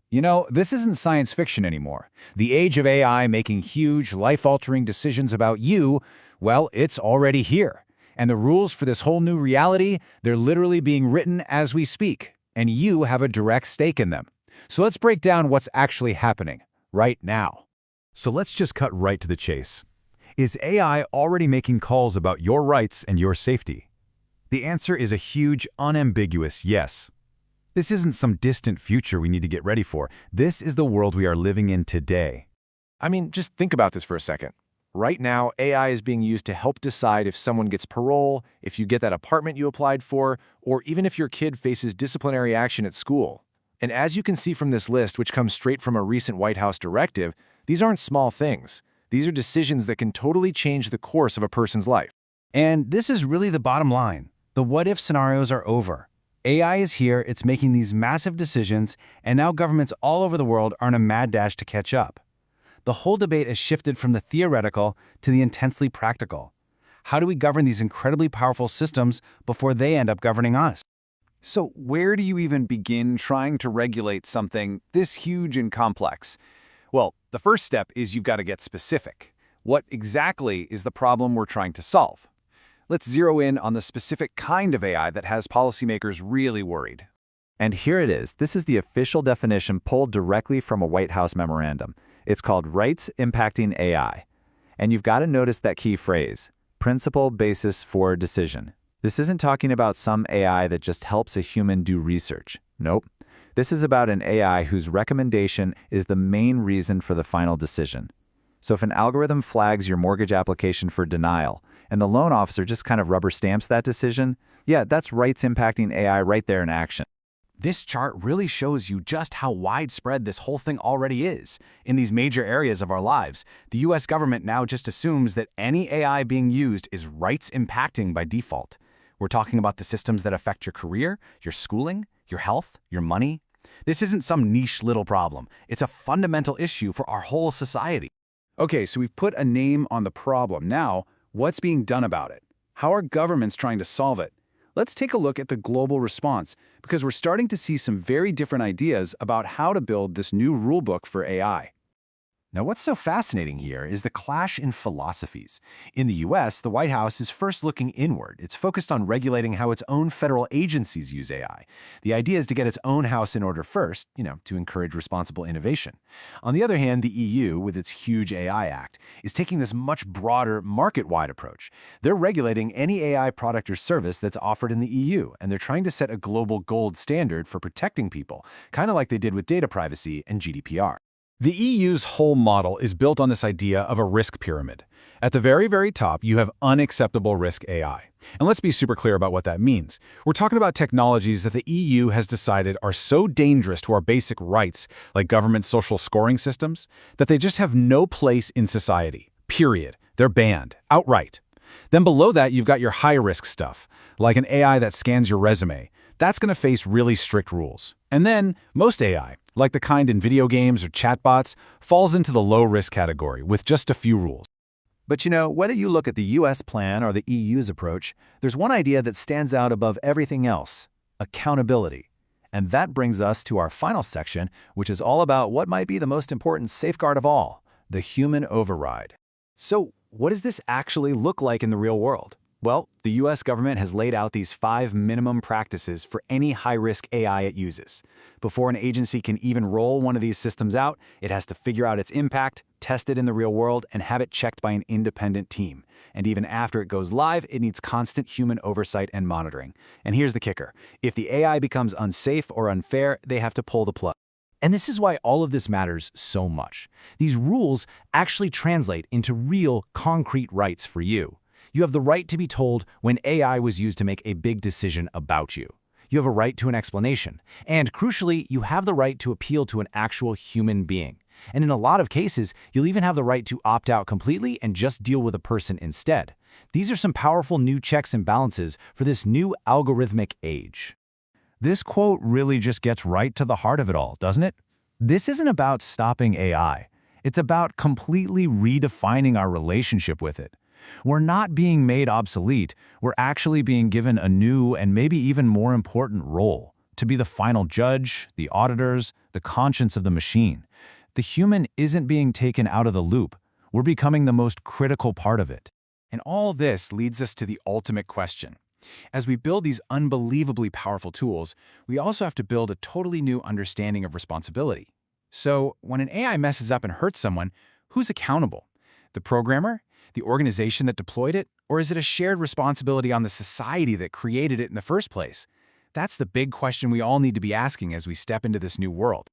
You know, this isn't science fiction anymore. The age of AI making huge, life-altering decisions about you, well, it's already here. And the rules for this whole new reality, they're literally being written as we speak, and you have a direct stake in them. So let's break down what's actually happening right now. So let's just cut right to the chase. Is AI already making calls about your rights and your safety? The answer is a huge, unambiguous yes. This isn't some distant future we need to get ready for. This is the world we are living in today. I mean, just think about this for a second. Right now, AI is being used to help decide if someone gets parole, if you get that apartment you applied for, or even if your kid faces disciplinary action at school. And as you can see from this list, which comes straight from a recent White House directive, these aren't small things. These are decisions that can totally change the course of a person's life. And this is really the bottom line. The what-if scenarios are over. AI is here, it's making these massive decisions, and now governments all over the world are in a mad dash to catch up. The whole debate has shifted from the theoretical to the intensely practical. How do we govern these incredibly powerful systems before they end up governing us? So where do you even begin trying to regulate something this huge and complex? Well, the first step is you've got to get specific. What exactly is the problem we're trying to solve? Let's zero in on the specific kind of AI that has policymakers really worried. And here it is. This is the official definition pulled directly from a White House memorandum. It's called Rights Impacting AI. And you've got to notice that key phrase, principal basis for decision. This isn't talking about some AI that just helps a human do research. Nope. This is about an AI whose recommendation is the main reason for the final decision. So if an algorithm flags your mortgage application for denial, and the loan officer just kind of rubber stamps that decision, yeah, that's rights impacting AI right there in action. This chart really shows you just how widespread this whole thing already is. In these major areas of our lives, the US government now just assumes that any AI being used is rights impacting by default. We're talking about the systems that affect your career, your schooling, your health, your money. This isn't some niche little problem. It's a fundamental issue for our whole society. Okay, so we've put a name on the problem. Now, what's being done about it? How are governments trying to solve it? Let's take a look at the global response, because we're starting to see some very different ideas about how to build this new rulebook for AI. Now, what's so fascinating here is the clash in philosophies. In the US, the White House is first looking inward. It's focused on regulating how its own federal agencies use AI. The idea is to get its own house in order first, to encourage responsible innovation. On the other hand, the EU, with its huge AI Act, is taking this much broader, market-wide approach. They're regulating any AI product or service that's offered in the EU, and they're trying to set a global gold standard for protecting people, kind of like they did with data privacy and GDPR. The EU's whole model is built on this idea of a risk pyramid. At the very, very top, you have unacceptable risk AI. And let's be super clear about what that means. We're talking about technologies that the EU has decided are so dangerous to our basic rights, like government social scoring systems, that they just have no place in society. Period. They're banned. Outright. Then below that, you've got your high-risk stuff, like an AI that scans your resume. That's going to face really strict rules. And then, most AI, like the kind in video games or chatbots, falls into the low-risk category with just a few rules. But whether you look at the US plan or the EU's approach, there's one idea that stands out above everything else: accountability. And that brings us to our final section, which is all about what might be the most important safeguard of all: the human override. So, what does this actually look like in the real world? Well, the US government has laid out these 5 minimum practices for any high-risk AI it uses. Before an agency can even roll one of these systems out, it has to figure out its impact, test it in the real world, and have it checked by an independent team. And even after it goes live, it needs constant human oversight and monitoring. And here's the kicker: if the AI becomes unsafe or unfair, they have to pull the plug. And this is why all of this matters so much. These rules actually translate into real, concrete rights for you. You have the right to be told when AI was used to make a big decision about you. You have a right to an explanation. And crucially, you have the right to appeal to an actual human being. And in a lot of cases, you'll even have the right to opt out completely and just deal with a person instead. These are some powerful new checks and balances for this new algorithmic age. This quote really just gets right to the heart of it all, doesn't it? This isn't about stopping AI. It's about completely redefining our relationship with it. We're not being made obsolete, we're actually being given a new and maybe even more important role: to be the final judge, the auditors, the conscience of the machine. The human isn't being taken out of the loop. We're becoming the most critical part of it. And all this leads us to the ultimate question. As we build these unbelievably powerful tools, we also have to build a totally new understanding of responsibility. So, when an AI messes up and hurts someone, who's accountable? The programmer? The organization that deployed it? Or is it a shared responsibility on the society that created it in the first place? That's the big question we all need to be asking as we step into this new world.